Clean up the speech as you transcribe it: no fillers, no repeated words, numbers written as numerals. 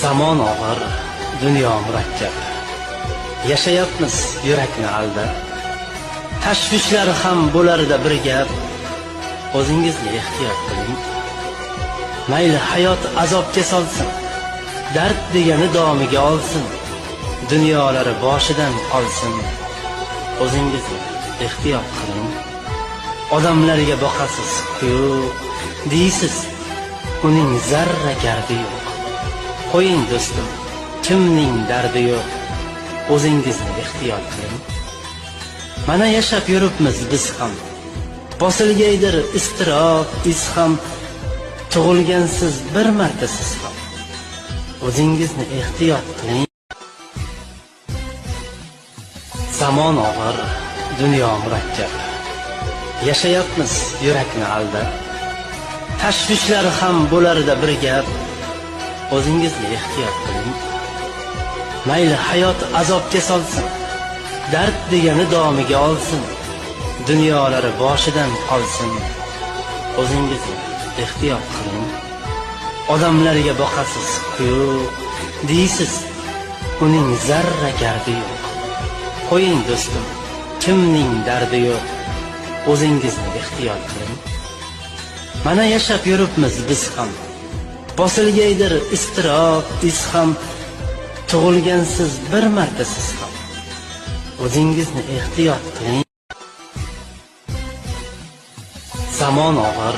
Zamon og'ir, dunyo murakkab. Yashayapmiz yurakni aldab. Tashvishlar ham bo'larida bir gap. O'zingizni ehtiyot qiling. Mayli hayot azobga solsin, dard degani domiga olsin. Dunyolari boshidan qolsin. O'zingizni ehtiyot qiling. Odamlarga boqasiz, yo'q deysiz, uning zarra gardi yo'q. Qo'ying do'stim, kimning dardi yo'q. O'zingizni ehtiyot qiling. Mana yashab yuribmiz biz ham. Bosilgaydir iztirob, iz ham. Tug'ilgansiz bir marta siz ham. O'zingizni ehtiyot qiling. Zamon og'ir, dunyo murakkab. Yashayapmiz yurakni aldab. Tashvishlar ham bo'larida bir gap. O'zingizni ehtiyot qiling. Mayli hayot azobga solsin, dard degani domiga olsin. Dunyolari boshidan qolsin. O'zingizni ehtiyot qiling. Odamlarga boqasiz, yo'q deysiz, uning zarra gardi yo'q. Qo'ying do'stim, kimning dardi yo'q. O'zingizni ehtiyot qiling. Mana yashab yuribmiz biz ham. Bosilgaydir iztirob, iz ham. Tug'ilgansiz bir marta siz ham. O'zingizni ehtiyot qiling. Zamon og'ir,